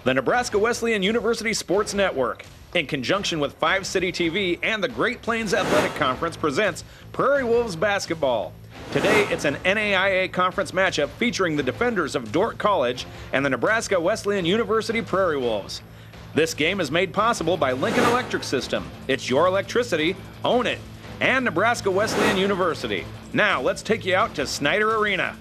The Nebraska Wesleyan University Sports Network, in conjunction with 5 City TV and the Great Plains Athletic Conference, presents Prairie Wolves basketball. Today, it's an NAIA conference matchup featuring the defenders of Dordt College and the Nebraska Wesleyan University Prairie Wolves. This game is made possible by Lincoln Electric System. It's your electricity, own it. And Nebraska Wesleyan University. Now, let's take you out to Snyder Arena.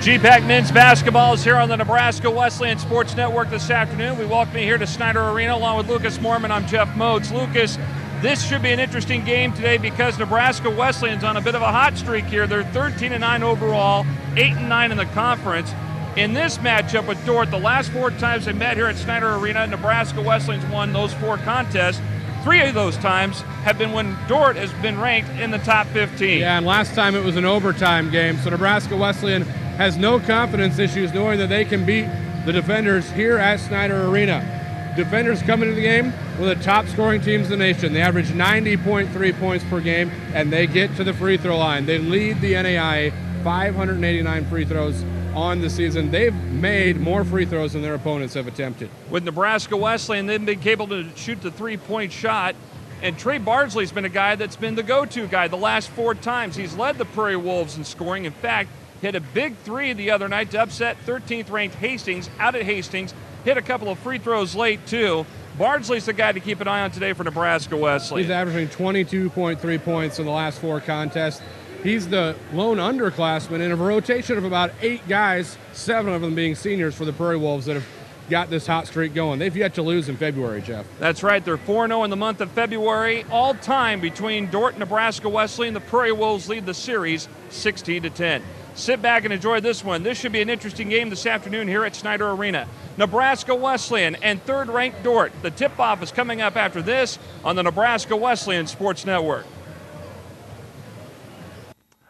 GPAC men's basketball is here on the Nebraska Wesleyan Sports Network this afternoon. We welcome you here to Snyder Arena along with Lucas Moorman. I'm Jeff Moats. Lucas, this should be an interesting game today because Nebraska Wesleyan's on a bit of a hot streak here. They're 13-9 overall, 8-9 in the conference. In this matchup with Dordt, the last 4 times they met here at Snyder Arena, Nebraska Wesleyan's won those 4 contests. 3 of those times have been when Dordt has been ranked in the top 15. Yeah, and last time it was an overtime game, so Nebraska Wesleyan has no confidence issues knowing that they can beat the defenders here at Snyder Arena. Defenders come into the game one of the top scoring teams in the nation. They average 90.3 points per game, and they get to the free throw line. They lead the NAIA, 589 free throws on the season. They've made more free throws than their opponents have attempted. With Nebraska Wesleyan, they've been able to shoot the 3-point shot, and Trey Bardsley's been a guy that's been the go-to guy the last 4 times. He's led the Prairie Wolves in scoring. In fact, hit a big 3 the other night to upset 13th ranked Hastings out at Hastings. Hit a couple of free throws late too. Bardsley's the guy to keep an eye on today for Nebraska Wesleyan. He's averaging 22.3 points in the last 4 contests. He's the lone underclassman in a rotation of about 8 guys, 7 of them being seniors for the Prairie Wolves that have got this hot streak going. They've yet to lose in February, Jeff. That's right. They're 4-0 in the month of February. All time between Dordt and Nebraska Wesleyan. The Prairie Wolves lead the series 16-10. Sit back and enjoy this one. This should be an interesting game this afternoon here at Snyder Arena. Nebraska Wesleyan and 3rd-ranked Dordt. The tip-off is coming up after this on the Nebraska Wesleyan Sports Network.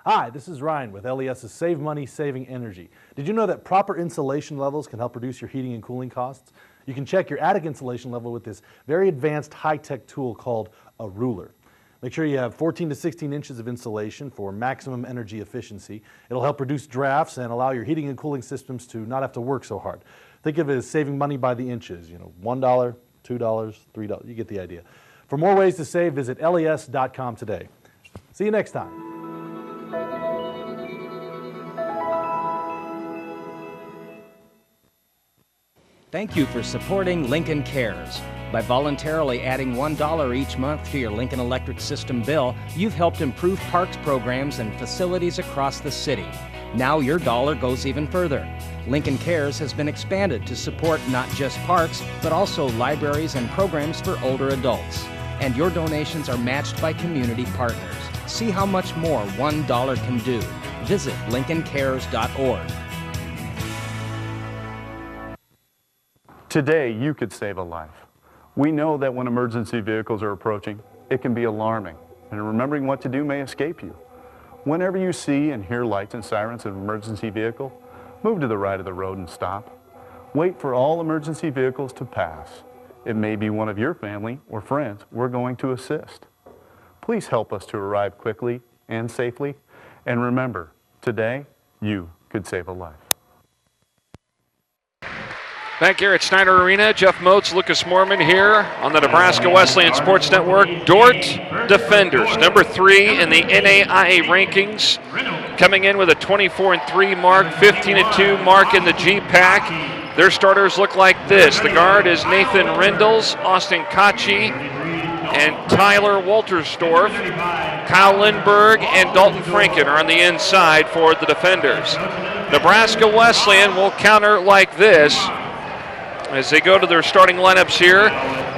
Hi, this is Ryan with LES's Save Money, Saving Energy. Did you know that proper insulation levels can help reduce your heating and cooling costs? You can check your attic insulation level with this very advanced high-tech tool called a ruler. Make sure you have 14 to 16 inches of insulation for maximum energy efficiency. It'll help reduce drafts and allow your heating and cooling systems to not have to work so hard. Think of it as saving money by the inches, $1, $2, $3, you get the idea. For more ways to save, visit les.com today. See you next time. Thank you for supporting Lincoln Cares. By voluntarily adding $1 each month to your Lincoln Electric System bill, you've helped improve parks programs and facilities across the city. Now your dollar goes even further. Lincoln Cares has been expanded to support not just parks, but also libraries and programs for older adults. And your donations are matched by community partners. See how much more $1 can do. Visit lincolncares.org. Today, you could save a life. We know that when emergency vehicles are approaching, it can be alarming, and remembering what to do may escape you. Whenever you see and hear lights and sirens of an emergency vehicle, move to the right of the road and stop. Wait for all emergency vehicles to pass. It may be one of your family or friends we're going to assist. Please help us to arrive quickly and safely, and remember, today, you could save a life. Back here at Snyder Arena, Jeff Moats, Lucas Moorman here on the Nebraska Wesleyan Sports Network. Dordt defenders, number 3 in the NAIA rankings, coming in with a 24-3 mark, 15-2 mark in the GPAC. Their starters look like this. The guard is Nathan Rendels, Austin Kachi, and Tyler Wolterstorff. Kyle Lindbergh and Dalton Franken are on the inside for the defenders. Nebraska Wesleyan will counter like this as they go to their starting lineups here.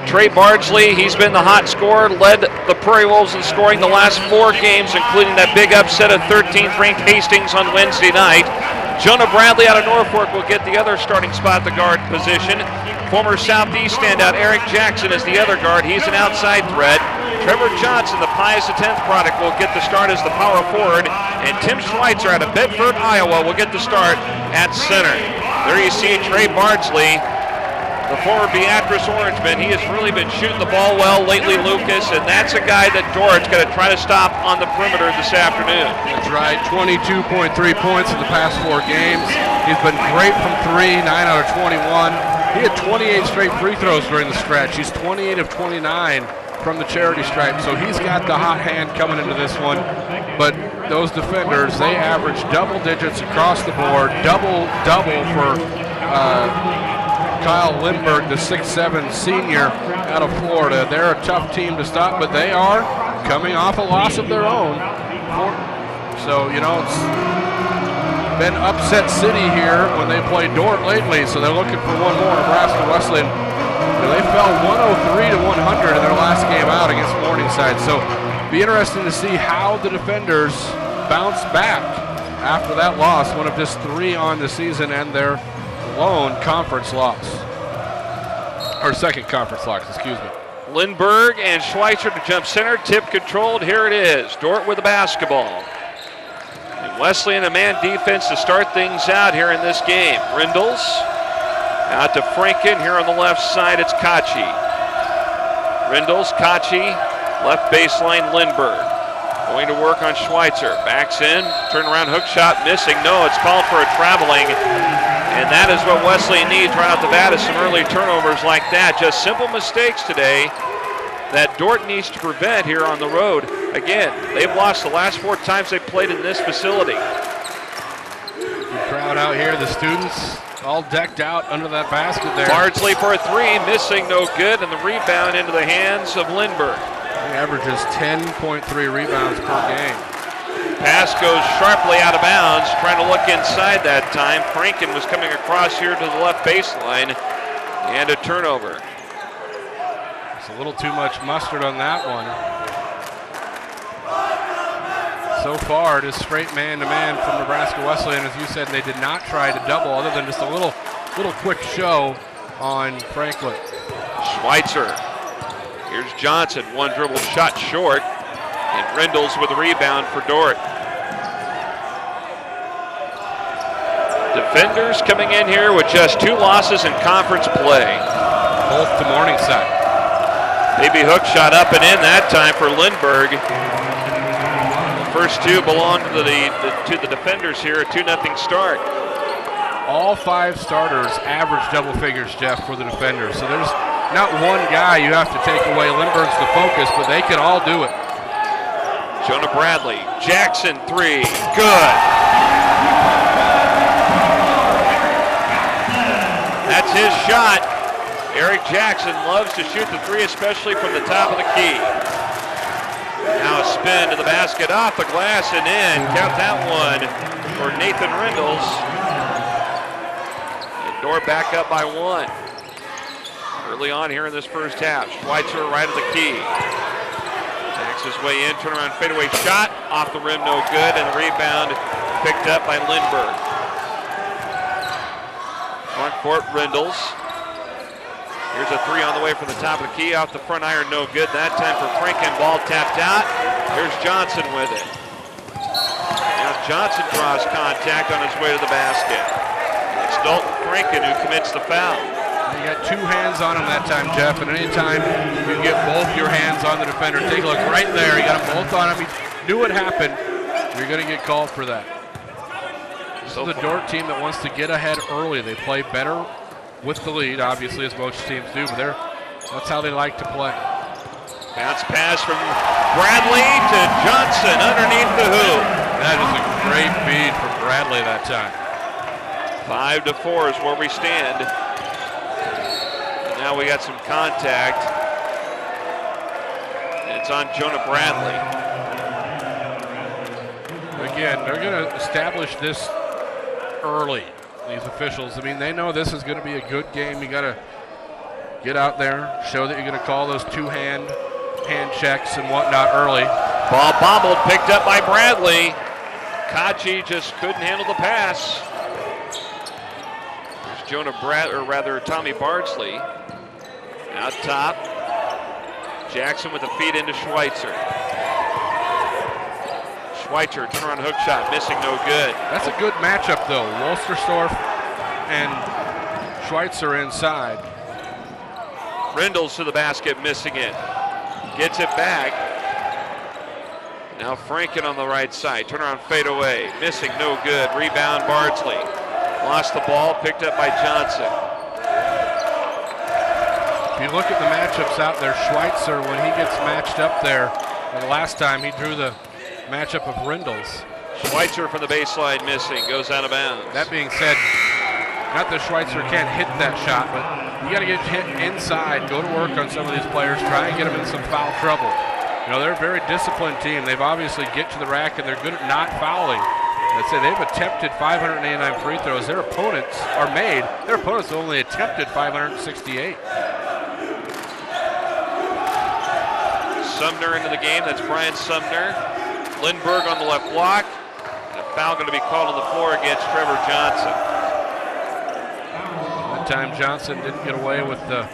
Trey Bardsley, he's been the hot scorer, led the Prairie Wolves in scoring the last 4 games, including that big upset of 13th-ranked Hastings on Wednesday night. Jonah Bradley out of Norfolk will get the other starting spot at the guard position. Former Southeast standout Eric Jackson is the other guard. He's an outside threat. Trevor Johnson, the Pius X product, will get the start as the power forward. And Tim Schweitzer out of Bedford, Iowa, will get the start at center. There you see Trey Bardsley the former Beatrice Orangeman. He has really been shooting the ball well lately, Lucas, and that's a guy that Dort's going to try to stop on the perimeter this afternoon. That's right, 22.3 points in the past 4 games. He's been great from 3, 9 out of 21. He had 28 straight free throws during the stretch. He's 28 of 29 from the charity stripe, so he's got the hot hand coming into this one. But those defenders, they average double digits across the board, double for Kyle Lindbergh, the 6'7" senior out of Florida. They're a tough team to stop, but they are coming off a loss of their own. So, you know, it's been upset city here when they play Dordt lately, so they're looking for one more. Nebraska Wesleyan, they fell 103 to 100 in their last game out against Morningside. So be interesting to see how the defenders bounce back after that loss, one of just 3 on the season and their lone conference loss, or second conference loss, excuse me. Lindbergh and Schweitzer to jump center, tip controlled. Here it is. Dordt with the basketball. And Wesleyan a man defense to start things out here in this game. Rindles out to Franken. Here on the left side, it's Kachi. Rindles, Kachi, left baseline, Lindbergh. Going to work on Schweitzer. Backs in, turnaround hook shot, missing. No, it's called for a traveling. And that is what Wesleyan needs right off the bat, is some early turnovers like that. Just simple mistakes today that Dordt needs to prevent here on the road. Again, they've lost the last 4 times they played in this facility. Good crowd out here, the students all decked out under that basket there. Bardsley for a 3, missing, no good, and the rebound into the hands of Lindbergh. He averages 10.3 rebounds per game. Pass goes sharply out of bounds, trying to look inside that time. Franken was coming across here to the left baseline, and a turnover. It's a little too much mustard on that one. So far, it is straight man-to-man from Nebraska Wesleyan. As you said, they did not try to double, other than just a little quick show on Franklin. Schweitzer. Here's Johnson, one dribble shot short, and Rindles with a rebound for Dordt. Defenders coming in here with just 2 losses in conference play. Both to Morningside. Maybe hook shot up and in that time for Lindbergh. The first 2 belong to the defenders here, a 2-0 start. All 5 starters average double figures, Jeff, for the defenders. So there's not one guy you have to take away. Lindbergh's the focus, but they can all do it. Jonah Bradley, Jackson 3, good. That's his shot. Eric Jackson loves to shoot the 3, especially from the top of the key. Now a spin to the basket, off the glass and in. Count that one for Nathan Rindles. And Dordt back up by 1. Early on here in this first half. Schweitzer right at the key. Backs his way in, turnaround fadeaway shot. Off the rim, no good, and the rebound picked up by Lindbergh. Front court, Rindles. Here's a 3 on the way from the top of the key, off the front iron, no good. That time for Franken, ball tapped out. Here's Johnson with it. Now Johnson draws contact on his way to the basket. It's Dalton Franken who commits the foul. You got 2 hands on him that time, Jeff, and anytime you get both your hands on the defender, take a look right there. You got them both on him. He knew what happened. You're going to get called for that. This is the Dordt team that wants to get ahead early. They play better with the lead, obviously, as most teams do, but that's how they like to play. Bounce pass from Bradley to Johnson underneath the hoop. That is a great feed from Bradley that time. 5-4 is where we stand. And now we got some contact. And it's on Jonah Bradley. Again, they're going to establish this early. These officials, I mean, they know this is going to be a good game. You got to get out there, show that you're going to call those 2 hand checks and whatnot early. Ball bobbled, picked up by Bradley. Kachi just couldn't handle the pass. There's Tommy Bardsley out top. Jackson with a feed into Schweitzer. Schweitzer, turnaround hook shot, missing, no good. That's a good matchup, though. Wolsterstorff and Schweitzer inside. Rindles to the basket, missing it. Gets it back. Now Franken on the right side. Turnaround fadeaway. Missing, no good. Rebound, Bardsley. Lost the ball, picked up by Johnson. If you look at the matchups out there, Schweitzer, when he gets matched up there, the last time he drew the matchup of Rindles. Schweitzer from the baseline missing, goes out of bounds. That being said, not that Schweitzer can't hit that shot, but you got to get hit inside, go to work on some of these players, try and get them in some foul trouble. You know, they're a very disciplined team. They've obviously get to the rack and they're good at not fouling. I'd say they've attempted 589 free throws. Their opponents are made. Their opponents only attempted 568. Sumner into the game. That's Brian Sumner. Lindbergh on the left block. And a foul going to be called on the floor against Trevor Johnson. That time Johnson didn't get away with the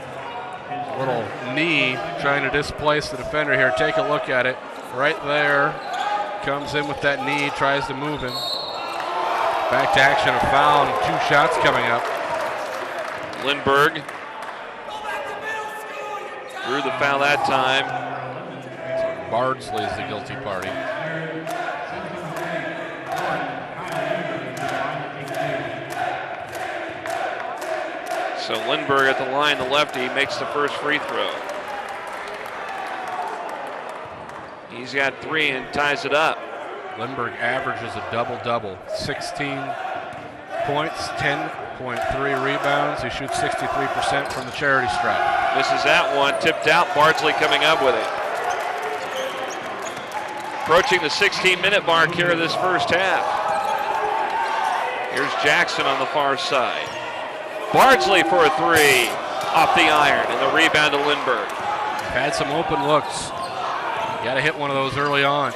little knee trying to displace the defender here. Take a look at it. Right there. Comes in with that knee, tries to move him. Back to action, a foul, and 2 shots coming up. Lindbergh drew the foul that time. So Bardsley is the guilty party. So Lindbergh at the line, the lefty, makes the first free throw. He's got 3 and ties it up. Lindbergh averages a double-double. 16 points, 10.3 rebounds. He shoots 63% from the charity stripe. Misses that one, tipped out. Bardsley coming up with it. Approaching the 16-minute mark here of this first half. Here's Jackson on the far side. Bardsley for a 3 off the iron, and the rebound to Lindbergh. Had some open looks. Got to hit one of those early on.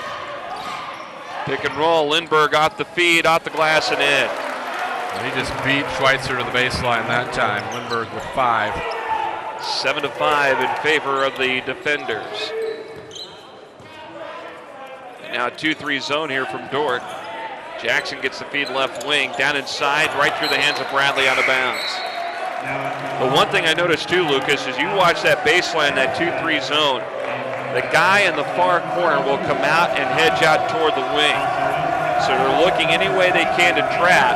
Pick and roll, Lindbergh off the feed, off the glass and in. Well, he just beat Schweitzer to the baseline that time. Lindbergh with 5. 7-5 in favor of the defenders. And now a 2-3 zone here from Dordt. Jackson gets the feed left wing, down inside, right through the hands of Bradley, out of bounds. The one thing I noticed too, Lucas, is you watch that baseline, that 2-3 zone, the guy in the far corner will come out and hedge out toward the wing. So they're looking any way they can to trap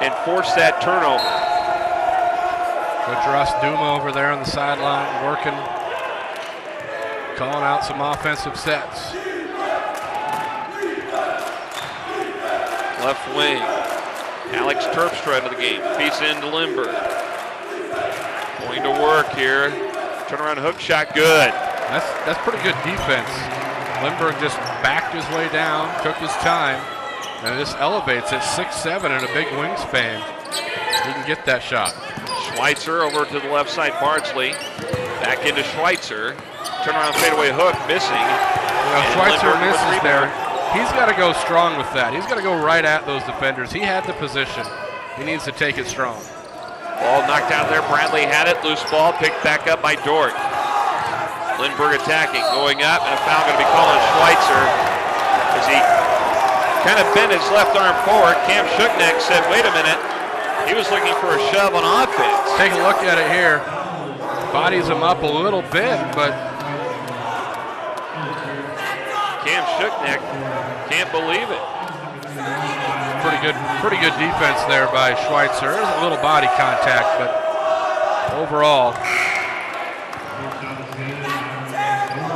and force that turnover. Coach Russ Duma over there on the sideline working, calling out some offensive sets. Left wing. Alex Terpstra into the game. Feeds into Lindbergh. Going to work here. Turnaround hook shot, good. That's pretty good defense. Lindbergh just backed his way down, took his time, and this elevates at 6'7" and a big wingspan. He can get that shot. Schweitzer over to the left side, Bardsley. Back into Schweitzer. Turnaround fadeaway hook, missing. You know, Schweitzer misses there. He's got to go strong with that. He's got to go right at those defenders. He had the position. He needs to take it strong. Ball knocked out there. Bradley had it. Loose ball picked back up by Dordt. Lindbergh attacking, going up, and a foul going to be called on Schweitzer as he kind of bent his left arm forward. Cam Shukneck said, wait a minute. He was looking for a shove on offense. Take a look at it here. Bodies him up a little bit, but Cam Shukneck can't believe it. Pretty good defense there by Schweitzer. There's a little body contact, but overall.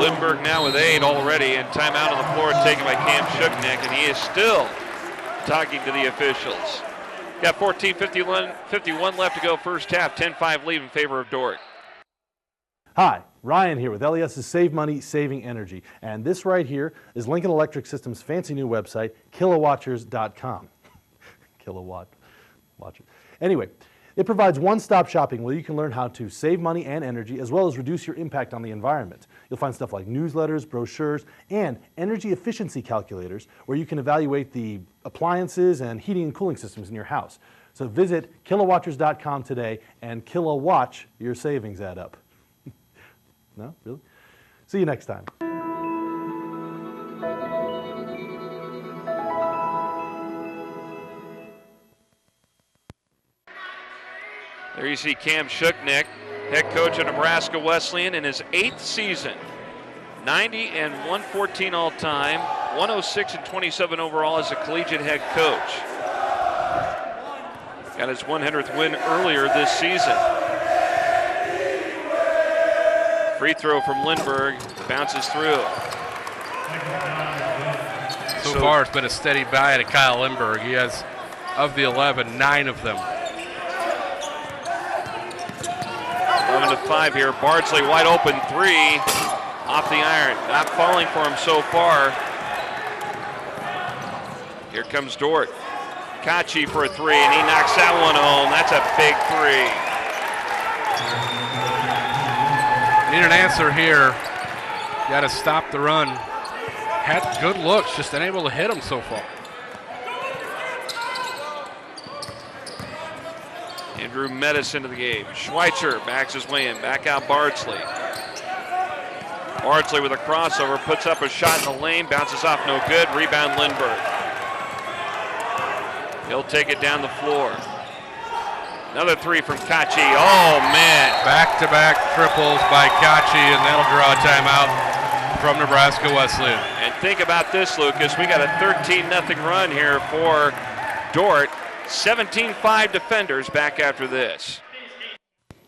Lindbergh now with 8 already, and timeout on the floor taken by Cam Shukneck, and he is still talking to the officials. Got 14:51 left to go first half, 10-5 lead in favor of Dordt. Hi, Ryan here with LES's Save Money, Saving Energy. And this right here is Lincoln Electric System's fancy new website, kilowatchers.com. Kilowatt watchers. Anyway, it provides one-stop shopping where you can learn how to save money and energy as well as reduce your impact on the environment. You'll find stuff like newsletters, brochures, and energy efficiency calculators where you can evaluate the appliances and heating and cooling systems in your house. So visit kilowatchers.com today and kilowatch your savings add up. No? Really? See you next time. There you see Cam Shuknick, head coach of Nebraska Wesleyan in his 8th season. 90 and 114 all time, 106 and 27 overall as a collegiate head coach. Got his 100th win earlier this season. Free throw from Lindbergh, bounces through. So far, it's been a steady buy to Kyle Lindbergh. He has, of the 11, 9 of them. 11-5 here. Bardsley wide open 3 off the iron. Not falling for him so far. Here comes Dordt. Kachi for a 3, and he knocks that one home. That's a big 3. Need an answer here. Got to stop the run. Had good looks, just unable to hit them so far. Andrew Metis into the game. Schweitzer backs his way in. Back out Bardsley. Bardsley with a crossover, puts up a shot in the lane, bounces off, no good. Rebound Lindbergh. He'll take it down the floor. Another 3 from Kachi. Oh, man. Back-to-back triples by Kachi, and that'll draw a timeout from Nebraska Wesleyan. And think about this, Lucas. We got a 13-0 run here for Dordt. 17-5 defenders back after this.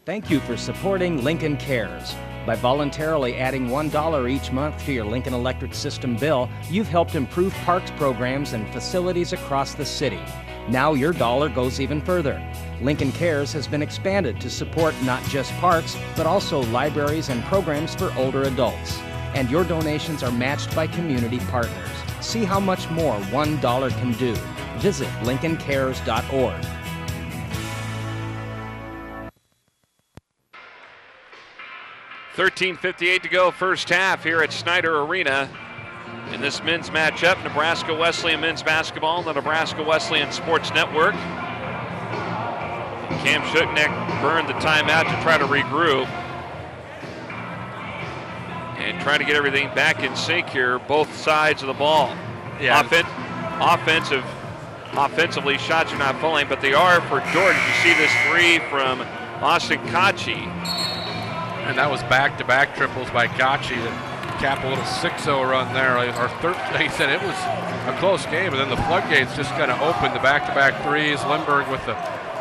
Thank you for supporting Lincoln Cares. By voluntarily adding $1 each month to your Lincoln Electric System bill, you've helped improve parks programs and facilities across the city. Now your dollar goes even further. Lincoln Cares has been expanded to support not just parks, but also libraries and programs for older adults. And your donations are matched by community partners. See how much more $1 can do. Visit LincolnCares.org. $13:58 to go, first half here at Snyder Arena. In this men's matchup, Nebraska Wesleyan men's basketball on the Nebraska Wesleyan Sports Network. Cam Shuknick burned the timeout to try to regroup and try to get everything back in sync here, both sides of the ball. Yeah. Offensively, shots are not falling, but they are for Dordt. You see this 3 from Austin Kachi. And that was back-to-back triples by Kachi that cap a little 6-0 run there. He said it was a close game, and then the floodgates just kind of opened. The back-to-back 3s. Lindbergh with a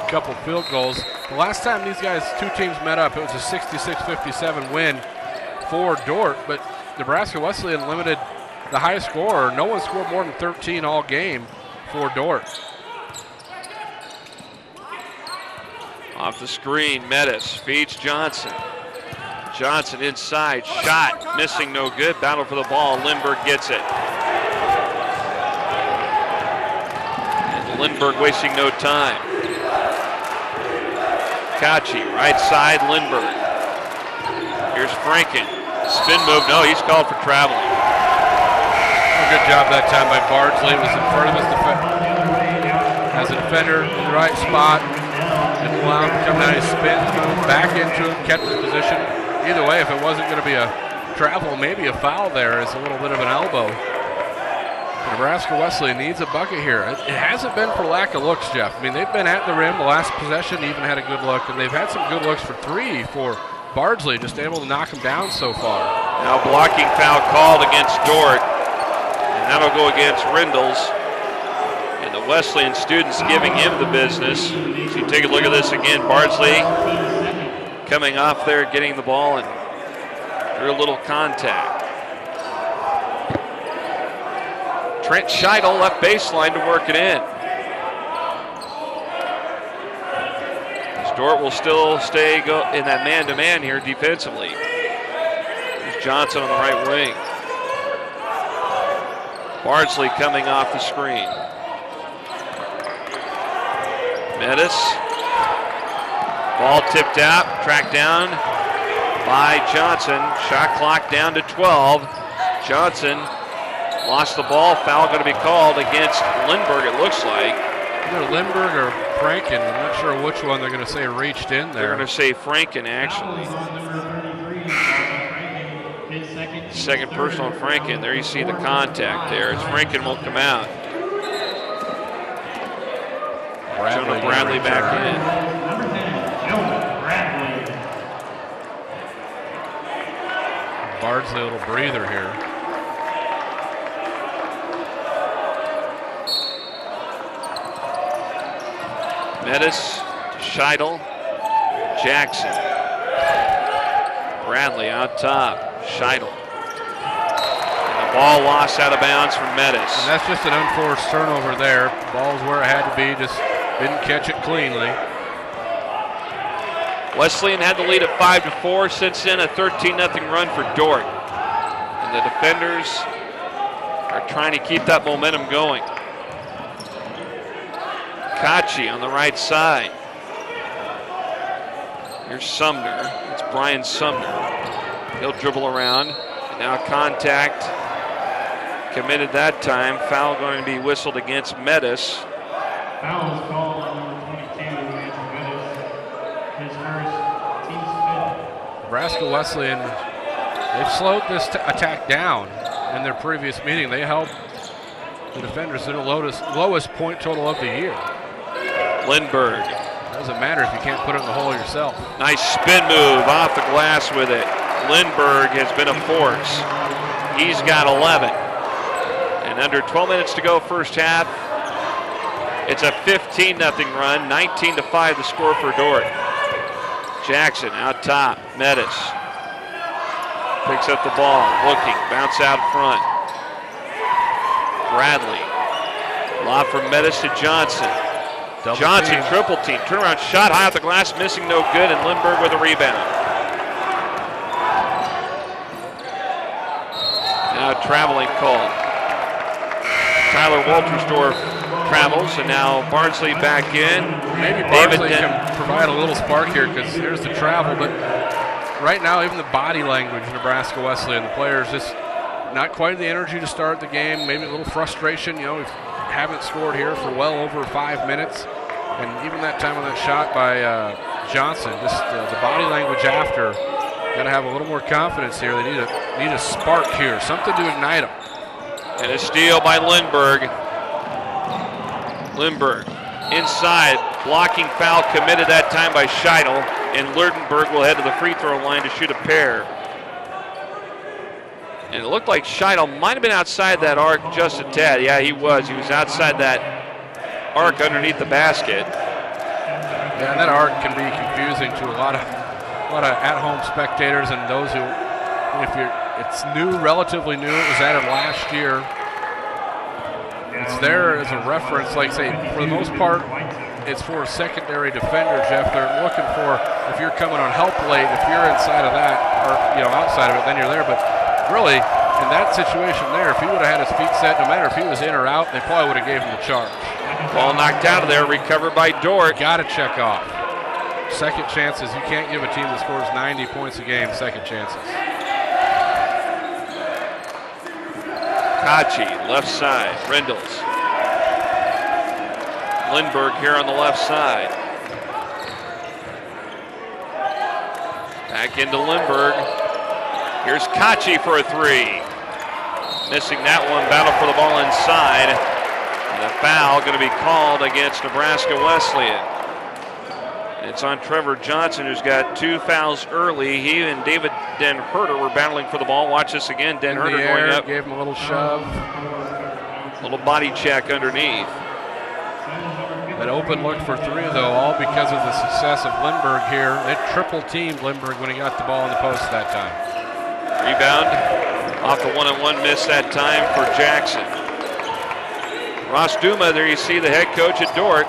couple field goals. The last time these guys, 2 teams met up, it was a 66-57 win for Dordt, but Nebraska Wesleyan limited the highest scorer. No one scored more than 13 all game for Dordt. Off the screen, Metis feeds Johnson. Johnson inside, shot, missing, no good. Battle for the ball, Lindbergh gets it. And Lindbergh wasting no time. Kachi, right side, Lindbergh. Here's Franken. Spin move, no, he's called for traveling. A good job that time by Bardsley. Was in front of his as a defender in the right spot. And allowed him to come down, he spins, move back into him, kept his position. Either way, if it wasn't going to be a travel, maybe a foul there is a little bit of an elbow. Nebraska Wesleyan needs a bucket here. It hasn't been for lack of looks, Jeff. I mean, they've been at the rim. The last possession even had a good look, and they've had some good looks for 3 for Bardsley, just able to knock him down so far. Now blocking foul called against Dordt, and that'll go against Rindles. And the Wesleyan students giving him the business. So you take a look at this again. Bardsley coming off there, getting the ball, and drew a little contact. Trent Scheidel left baseline to work it in. Dordt will still stay in that man-to-man here defensively. There's Johnson on the right wing. Bardsley coming off the screen. Metis. Ball tipped out, tracked down by Johnson. Shot clock down to 12. Johnson lost the ball. Foul going to be called against Lindbergh, it looks like. Either Lindbergh or Franken. I'm not sure which one they're going to say reached in there. They're going to say Franken, actually. Second personal on Franken. There you see the contact there. As Franken will come out. Jonah Bradley back in. Bardsley a little breather here. Metis, Scheidel, Jackson. Bradley out top. Scheidel. And the ball lost out of bounds from Metis. And that's just an unforced turnover there. Ball's where it had to be, just didn't catch it cleanly. Wesleyan had the lead at 5-4. Since then, a 13-0 run for Dordt. And the defenders are trying to keep that momentum going. Kachi on the right side. Here's Sumner. It's Brian Sumner. He'll dribble around. And now contact committed that time. Foul going to be whistled against Metis. Foul is called on number 22 against Metis. His first, team's fifth. Nebraska Wesleyan, they've slowed this attack down in their previous meeting. They held the defenders to the lowest point total of the year. Lindbergh. Doesn't matter if you can't put it in the hole yourself. Nice spin move off the glass with it. Lindbergh has been a force. He's got 11. And under 12 minutes to go first half, it's a 15-0 run, 19-5 the score for Dordt. Jackson out top, Metis. Picks up the ball, looking, bounce out front. Bradley. Lob from Metis to Johnson. Johnson triple team, turnaround shot high off the glass, missing no good, and Lindbergh with a rebound. Now traveling call. Tyler Waltersdorf travels, and now Bardsley back in. Maybe Bardsley can provide a little spark here because there's the travel, but right now even the body language of Nebraska Wesleyan, the players just not quite the energy to start the game, maybe a little frustration. You know, we haven't scored here for well over 5 minutes, and even that time on that shot by Johnson, just the body language after, got to have a little more confidence here. They need a spark here, something to ignite them. And a steal by Lindbergh. Lindbergh inside, blocking foul committed that time by Scheidel, and Lurdenberg will head to the free throw line to shoot a pair. And it looked like Scheidel might have been outside that arc just a tad. Yeah, he was. He was outside that arc underneath the basket. Yeah, and that arc can be confusing to a lot of at-home spectators and those who, it's new, relatively new. It was added last year. It's there as a reference, like say, for the most part, it's for a secondary defender, Jeff. They're looking for, if you're coming on help late, if you're inside of that, or outside of it, then you're there. But really, in that situation there, if he would have had his feet set, no matter if he was in or out, they probably would have gave him the charge. Ball knocked out of there, recovered by Dordt. Got to check off. Second chances, you can't give a team that scores 90 points a game second chances. Kachi, left side, Rendles. Lindbergh here on the left side. Back into Lindbergh. Here's Kachi for a three. Missing that one, battle for the ball inside. And a foul going to be called against Nebraska Wesleyan. And it's on Trevor Johnson, who's got 2 fouls early. He and David Den Herter were battling for the ball. Watch this again. Den Herter going up. Gave him a little shove. Little body check underneath. That open look for 3, though, all because of the success of Lindbergh here. They triple-teamed Lindbergh when he got the ball in the post that time. Rebound off the one-on-one miss that time for Jackson. Ross Duma, there you see the head coach at Dordt.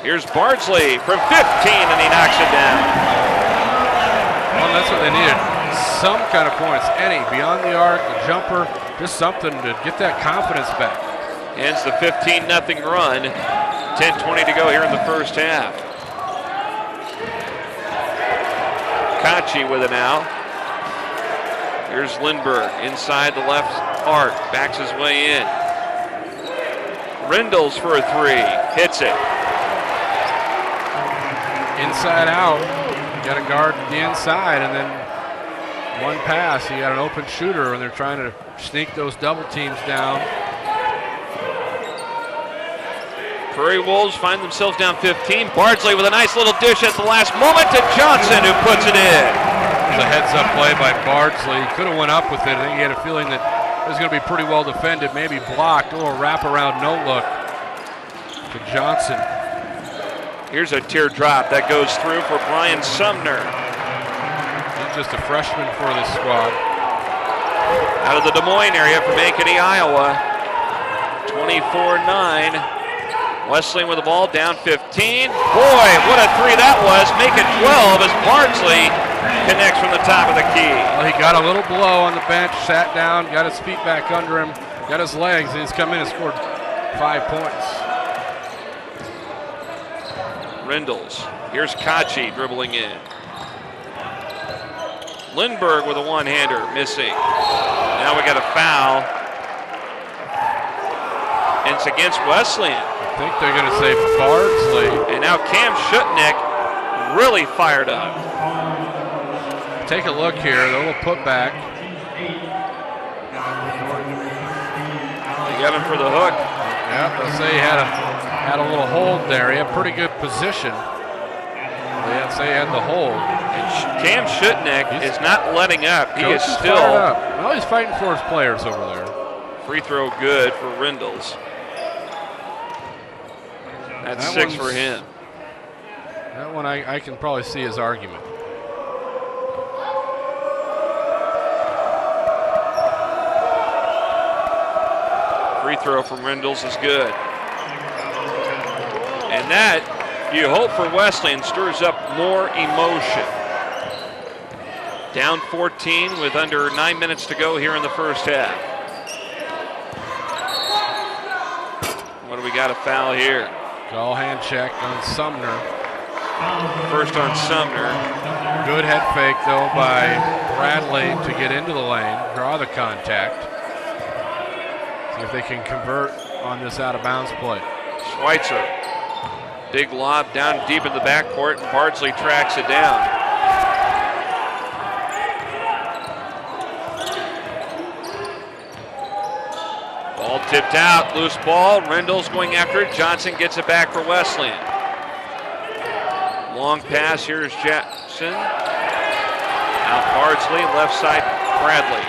Here's Bardsley from 15, and he knocks it down. Well, that's what they needed. Some kind of points, any, beyond the arc, a jumper, just something to get that confidence back. Ends the 15-0 run. 10:20 to go here in the first half. Kachi with it now. Here's Lindbergh inside the left arc, backs his way in. Rendles for a 3, hits it. Inside out, you got to guard the inside, and then one pass, you got an open shooter, and they're trying to sneak those double teams down. Prairie Wolves find themselves down 15. Bardsley with a nice little dish at the last moment to Johnson, who puts it in. was a heads-up play by Bardsley. He could have went up with it. I think he had a feeling that it was going to be pretty well defended, maybe blocked. A little wraparound no-look to Johnson. Here's a teardrop that goes through for Brian Sumner. He's just a freshman for this squad. Out of the Des Moines area from Ankeny, Iowa. 24-9. Wesleyan with the ball, down 15. Boy, what a three that was. Make it 12 as Bardsley connects from the top of the key. Well, he got a little blow on the bench, sat down, got his feet back under him, got his legs, and he's come in and scored 5 points. Rindles. Here's Kachi dribbling in. Lindbergh with a one-hander, missing. Now we got a foul. And it's against Wesleyan. I think they're going to say Bardsley. And now Cam Shutnick really fired up. Take a look here, the little putback. They got him for the hook. Yep, they'll say he had a little hold there. He had pretty good position. They'd say he had the hold. And Cam Shutnick is not letting up. He is still up. Well, he's fighting for his players over there. Free throw good for Rindles. That's 6 for him. That one I can probably see his argument. Free throw from Rindles is good. And that, you hope for Wesleyan, stirs up more emotion. Down 14 with under 9 minutes to go here in the first half. What do we got, a foul here? Call hand check on Sumner. First on Sumner. Good head fake though by Bradley to get into the lane, draw the contact. See if they can convert on this out of bounds play. Schweitzer. Big lob down deep in the backcourt, and Bardsley tracks it down. Ball tipped out, loose ball. Rindles going after it. Johnson gets it back for Wesleyan. Long pass, here's Jackson. Out Bardsley, left side Bradley.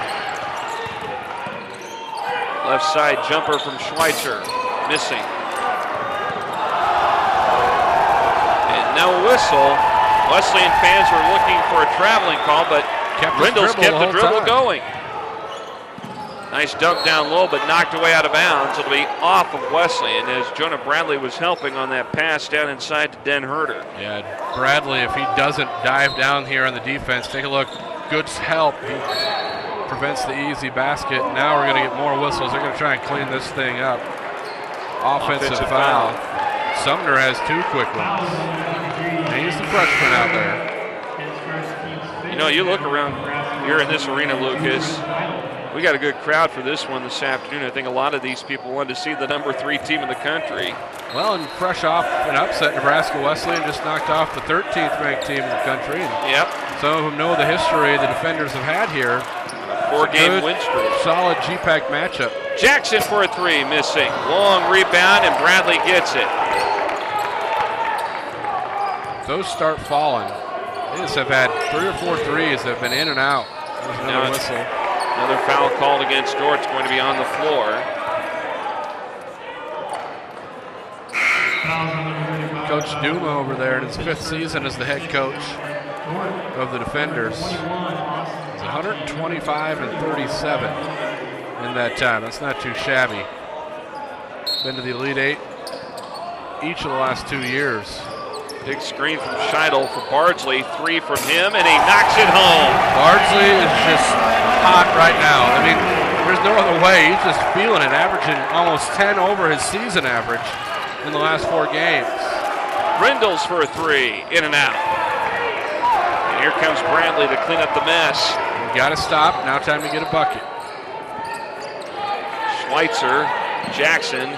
Left side jumper from Schweitzer, missing. And no whistle. Wesleyan fans were looking for a traveling call, but Rindles kept the dribble going. Nice dunk down low, but knocked away out of bounds. It'll be off of Wesleyan as Jonah Bradley was helping on that pass down inside to Den Herter. Yeah, Bradley, if he doesn't dive down here on the defense, take a look. Good help. He prevents the easy basket. Now we're going to get more whistles. They're going to try and clean this thing up. Offensive foul. Sumner has 2 quick ones. And he's the freshman out there. You know, you look around here in this arena, Lucas. We got a good crowd for this one this afternoon. I think a lot of these people wanted to see the number 3 team in the country. Well, and fresh off an upset, Nebraska Wesleyan just knocked off the 13th ranked team in the country. Yep. Some of them know the history the defenders have had here. A 4-game win streak. Solid GPAC matchup. Jackson for a 3, missing. Long rebound, and Bradley gets it. Those start falling. They just have had 3 or 4 threes that have been in and out. There's another whistle. Another foul called against Dordt. It's going to be on the floor. Coach Duma over there in his 5th season as the head coach of the defenders. He's 125 and 37 in that time. That's not too shabby. Been to the Elite 8 each of the last 2 years. Big screen from Scheidel for Bardsley. 3 from him, and he knocks it home. Bardsley is just hot right now. I mean, there's no other way. He's just feeling it, averaging almost 10 over his season average in the last 4 games. Rindles for a 3, in and out. And here comes Bradley to clean up the mess. You got to stop. Now time to get a bucket. Schweitzer, Jackson.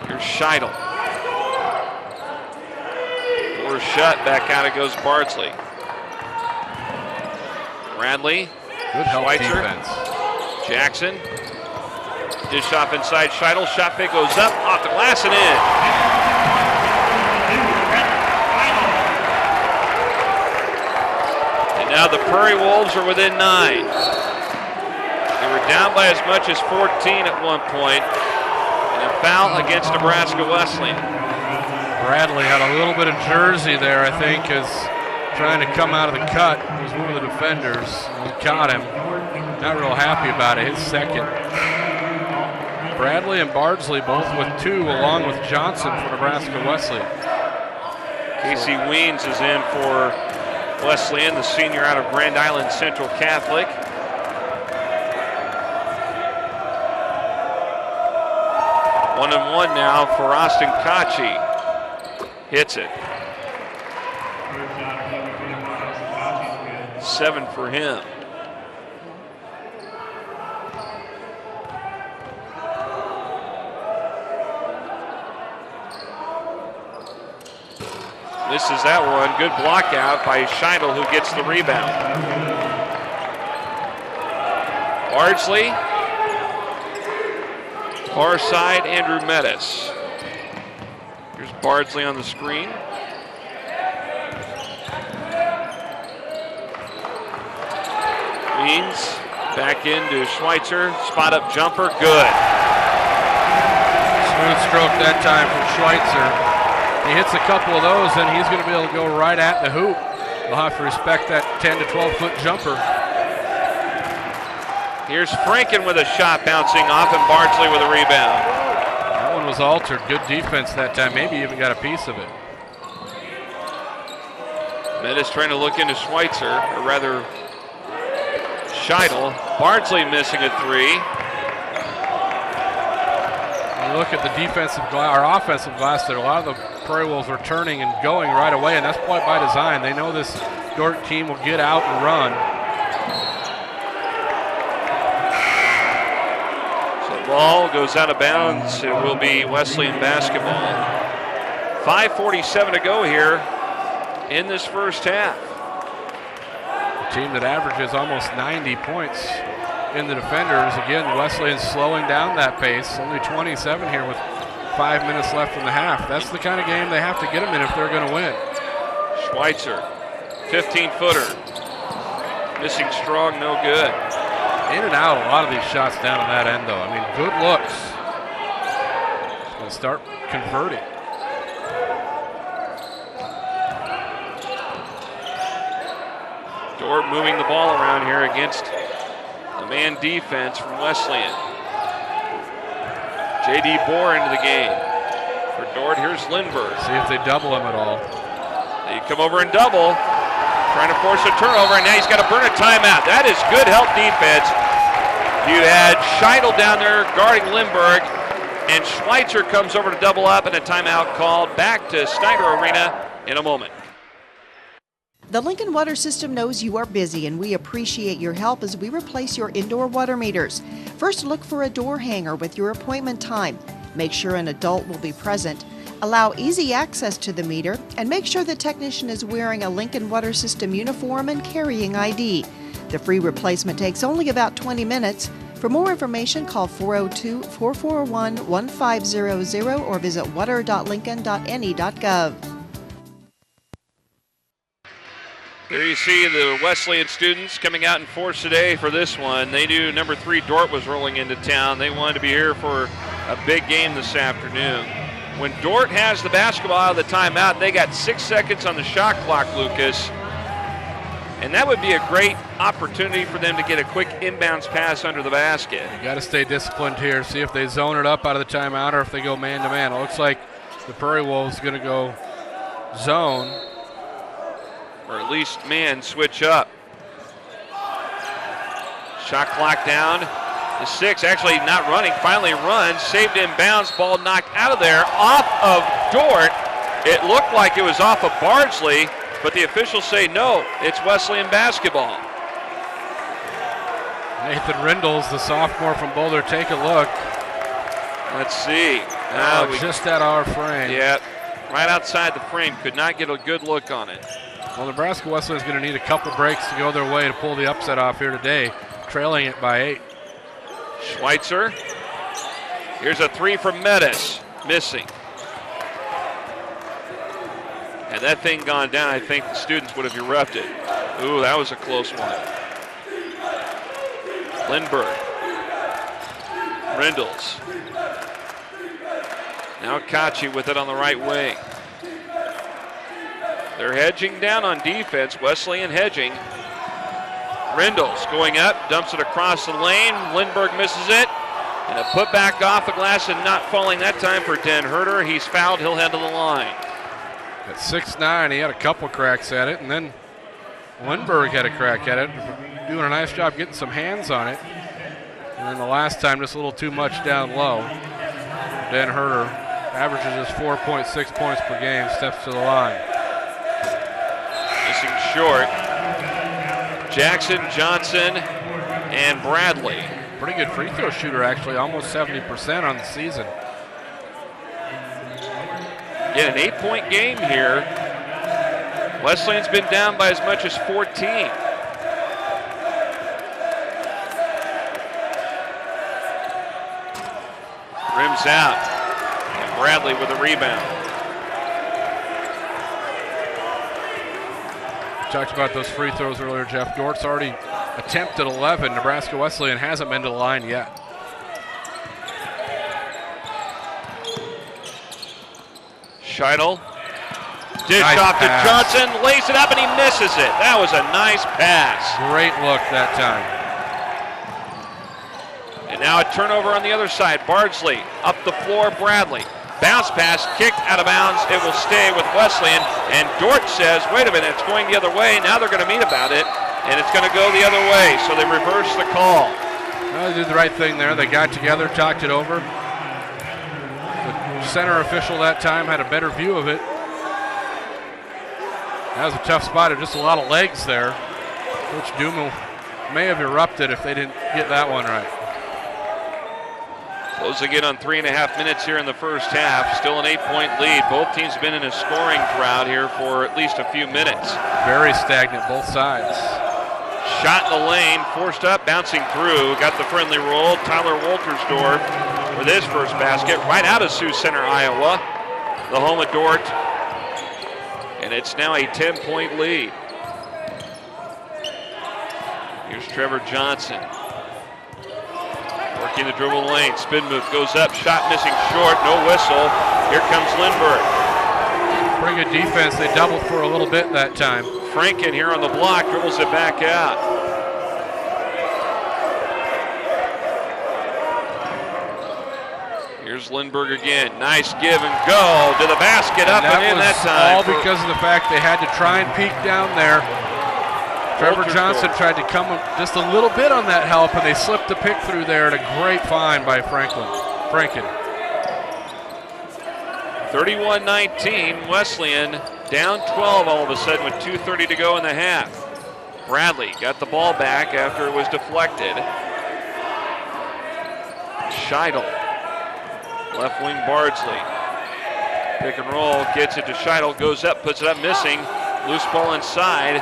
Here's Scheidel. Door shut. Back out it goes Bardsley. Bradley. Good help Schweitzer. defense. Jackson. Dish off inside Scheidel. Shot fake goes up, off the glass and in. And And now the Prairie Wolves are within 9. They were down by as much as 14 at one point. And a foul against Nebraska Wesleyan. Bradley had a little bit of jersey there, I think, is trying to come out of the cut. It was one of the defenders. He caught him. Not real happy about it. His second. Bradley and Bardsley both with 2, along with Johnson for Nebraska Wesleyan. Casey Weens is in for Wesleyan, the senior out of Grand Island Central Catholic. One and one now for Austin Kachi. Hits it. 7 for him. Misses that one. Good block out by Scheidel, who gets the rebound. Bardsley. Far side, Andrew Mettis. Here's Bardsley on the screen. Weens back into Schweitzer. Spot up jumper. Good. Smooth stroke that time from Schweitzer. He hits a couple of those, and he's going to be able to go right at the hoop. They'll have to respect that 10 to 12-foot jumper. Here's Franken with a shot bouncing off, and Bardsley with a rebound. That one was altered. Good defense that time. Maybe even got a piece of it. Mettis trying to look into Schweitzer, or rather Scheidel. Bardsley missing a 3. You look at the defensive glass, or offensive glass there, a lot of the Prairie Wolves are turning and going right away, and that's quite by design. They know this Dordt team will get out and run. So the ball goes out of bounds. It will be Wesleyan basketball. 5:47 to go here in this first half. A team that averages almost 90 points in the defenders. Again, Wesleyan slowing down that pace. Only 27 here with 5 minutes left in the half. That's the kind of game they have to get them in if they're going to win. Schweitzer, 15-footer. Missing strong, no good. In and out, a lot of these shots down on that end, though. I mean, good looks. It's going to start converting. Dordt moving the ball around here against the man defense from Wesleyan. J.D. Bohr into the game. For Dordt, here's Lindbergh. See if they double him at all. They come over and double. Trying to force a turnover, and now he's got to burn a timeout. That is good help defense. You had Scheidel down there guarding Lindbergh, and Schweitzer comes over to double up, and a timeout called back to Snyder Arena in a moment. The Lincoln Water System knows you are busy, and we appreciate your help as we replace your indoor water meters. First, look for a door hanger with your appointment time. Make sure an adult will be present. Allow easy access to the meter, and make sure the technician is wearing a Lincoln Water System uniform and carrying ID. The free replacement takes only about 20 minutes. For more information, call 402-441-1500 or visit water.lincoln.ne.gov. There you see the Wesleyan students coming out in force today for this one. They knew number 3 Dordt was rolling into town. They wanted to be here for a big game this afternoon. When Dordt has the basketball out of the timeout, they got 6 seconds on the shot clock, Lucas. And that would be a great opportunity for them to get a quick inbounds pass under the basket. You got to stay disciplined here. See if they zone it up out of the timeout or if they go man-to-man. It looks like the Prairie Wolves going to go zone. Or at least man switch up. Shot clock down. The 6 actually not running, finally runs, saved inbounds, ball knocked out of there, off of Dordt. It looked like it was off of Bardsley, but the officials say no, it's Wesleyan basketball. Nathan Rindles, the sophomore from Boulder, take a look. Let's see. Just at our frame. Yeah, right outside the frame, could not get a good look on it. Well, Nebraska Wesleyan is going to need a couple breaks to go their way to pull the upset off here today, trailing it by 8. Schweitzer. Here's a 3 from Mettis. Missing. Had that thing gone down, I think the students would have erupted. Ooh, that was a close one. Lindbergh. Rindles. Now Kachi with it on the right wing. They're hedging down on defense. Wesleyan hedging. Rindles going up, dumps it across the lane. Lindbergh misses it. And a putback off the glass and not falling that time for Den Herter. He's fouled. He'll head to the line. At 6'9", he had a couple cracks at it, and then Lindbergh had a crack at it, doing a nice job getting some hands on it. And then the last time, just a little too much down low. Den Herter averages just 4.6 points per game, steps to the line. Missing short. Jackson, Johnson, and Bradley. Pretty good free throw shooter, actually, almost 70% on the season. Yeah, an 8-point game here. Wesleyan's been down by as much as 14. Rims out. And Bradley with a rebound. Talked about those free throws earlier, Jeff. Dordt's already attempted 11. Nebraska Wesleyan hasn't been to the line yet. Scheidel. Dish Nice off pass. to Johnson. Lays it up and he misses it. That was a nice pass. Great look that time. And now a turnover on the other side. Bardsley up the floor. Bradley. Bounce pass, kicked out of bounds. It will stay with Wesleyan. And Dordt says, wait a minute, it's going the other way. Now they're going to meet about it. And it's going to go the other way. So they reverse the call. Well, they did the right thing there. They got together, talked it over. The center official that time had a better view of it. That was a tough spot. Just a lot of legs there. Coach Dumas may have erupted if they didn't get that one right. Closing in on 3.5 minutes here in the first half. Still an 8-point lead. Both teams have been in a scoring drought here for at least a few minutes. Very stagnant, both sides. Shot in the lane, forced up, bouncing through. Got the friendly roll. Tyler Woltersdorf with his first basket right out of Sioux Center, Iowa. The home of Dordt. And it's now a 10-point lead. Here's Trevor Johnson. Working the dribble lane, spin move, goes up, shot missing short, no whistle. Here comes Lindbergh. Pretty good defense. They doubled for a little bit that time. Franken here on the block, dribbles it back out. Here's Lindbergh again. Nice give and go to the basket, up and in that time. All because of the fact they had to try and peek down there. Trevor Johnson tried to come just a little bit on that help, and they slipped the pick through there, and a great find by Franken. 31-19, Wesleyan down 12 all of a sudden with 2:30 to go in the half. Bradley got the ball back after it was deflected. Scheidel, left wing Bardsley. Pick and roll, gets it to Scheidel, goes up, puts it up, missing. Loose ball inside.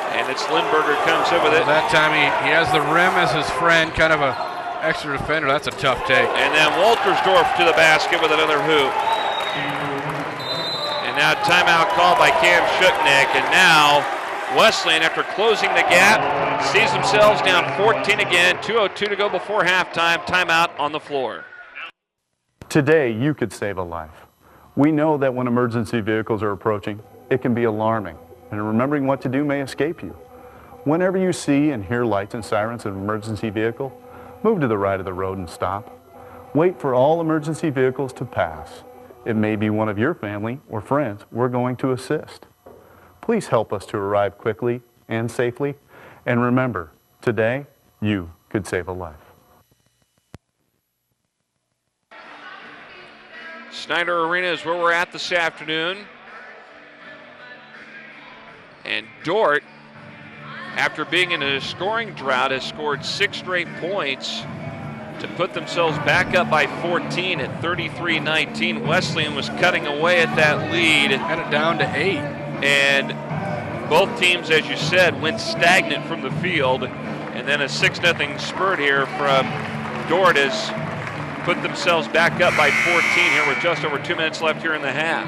And it's Lindbergh comes in with it. That time he has the rim as his friend, kind of a extra defender. That's a tough take. And then Woltersdorf to the basket with another hoop. And now timeout called by Cam Shuknick. And now Wesleyan, after closing the gap, sees themselves down 14 again. 2:02 to go before halftime. Timeout on the floor. Today, you could save a life. We know that when emergency vehicles are approaching, it can be alarming. And remembering what to do may escape you. Whenever you see and hear lights and sirens of an emergency vehicle, move to the right of the road and stop. Wait for all emergency vehicles to pass. It may be one of your family or friends we're going to assist. Please help us to arrive quickly and safely. And remember, today, you could save a life. Snyder Arena is where we're at this afternoon. And Dordt, after being in a scoring drought, has scored 6 straight points to put themselves back up by 14 at 33-19. Wesleyan was cutting away at that lead. Had it down to 8. And both teams, as you said, went stagnant from the field. And then a 6-0 spurt here from Dordt has put themselves back up by 14 here with just over 2 minutes left here in the half.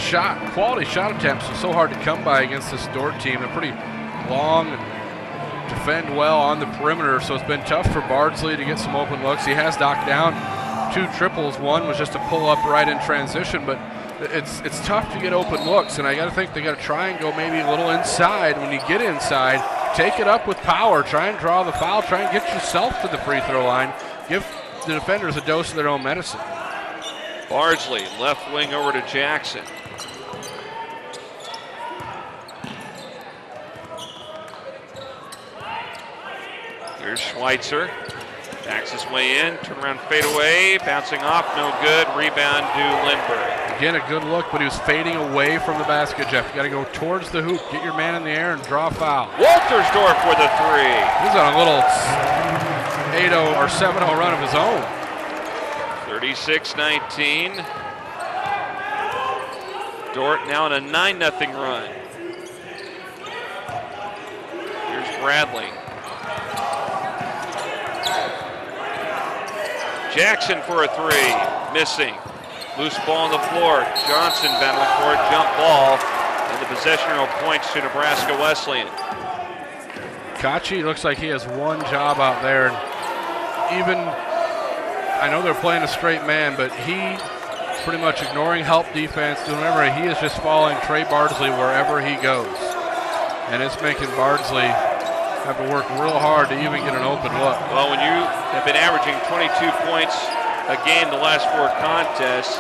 shot, quality shot attempts are so hard to come by against this Dordt team. They're pretty long and defend well on the perimeter, so it's been tough for Bardsley to get some open looks. He has knocked down 2 triples. One was just a pull up right in transition, but it's tough to get open looks, and I got to think they got to try and go maybe a little inside. When you get inside, take it up with power, try and draw the foul, try and get yourself to the free throw line. Give the defenders a dose of their own medicine. Bardsley, left wing over to Jackson. Here's Schweitzer. Backs his way in, turn around, fade away, bouncing off, no good. Rebound to Lindbergh. Again, a good look, but he was fading away from the basket, Jeff. You got to go towards the hoop, get your man in the air, and draw a foul. Waltersdorf with a 3. He's on a little 8-0 or 7-0 run of his own. 36-19. Dordt now on a 9-0 run. Here's Bradley. Jackson for a 3, missing. Loose ball on the floor. Johnson battling for a jump ball. And the possession arrow points to Nebraska Wesleyan. Kachi looks like he has one job out there. Even, I know they're playing a straight man, but he pretty much ignoring help defense. Remember, he is just following Trey Bardsley wherever he goes. And it's making Bardsley have to work real hard to even get an open look. Well, when you have been averaging 22 points a game the last 4 contests,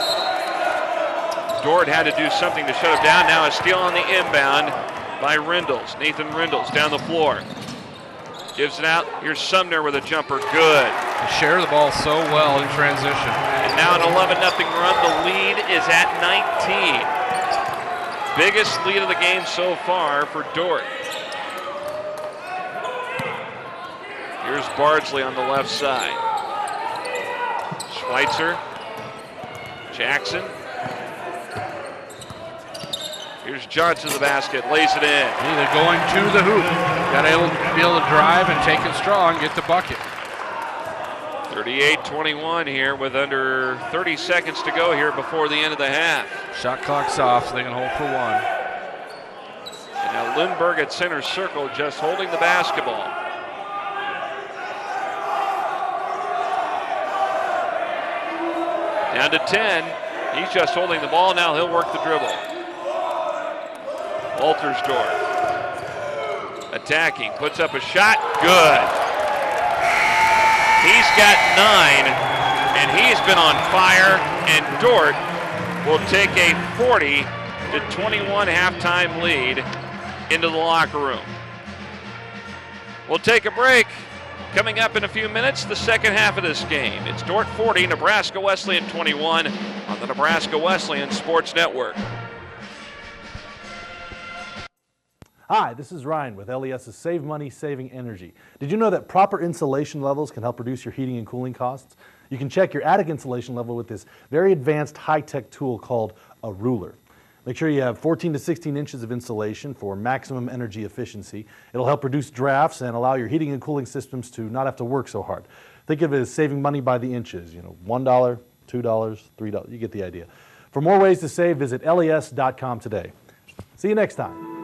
Dordt had to do something to shut him down. Now a steal on the inbound by Rindles. Nathan Rindles down the floor. Gives it out. Here's Sumner with a jumper. Good. They share the ball so well in transition. And now an 11-0 run. The lead is at 19. Biggest lead of the game so far for Dordt. Here's Bardsley on the left side. Schweitzer. Jackson. Here's Johnson to the basket, lays it in. They're going to the hoop. Got to be able to drive and take it strong, get the bucket. 38-21 here with under 30 seconds to go here before the end of the half. Shot clock's off, so they can hold for 1. And now Lindbergh at center circle, just holding the basketball. Down to 10. He's just holding the ball. Now he'll work the dribble. Waltersdorf attacking, puts up a shot. Good. He's got 9, and he's been on fire. And Dordt will take a 40-21 halftime lead into the locker room. We'll take a break. Coming up in a few minutes, the second half of this game. It's Dordt 40, Nebraska Wesleyan 21 on the Nebraska Wesleyan Sports Network. Hi, this is Ryan with LES's Save Money, Saving Energy. Did you know that proper insulation levels can help reduce your heating and cooling costs? You can check your attic insulation level with this very advanced high-tech tool called a ruler. Make sure you have 14 to 16 inches of insulation for maximum energy efficiency. It'll help reduce drafts and allow your heating and cooling systems to not have to work so hard. Think of it as saving money by the inches, $1, $2, $3, you get the idea. For more ways to save, visit les.com today. See you next time.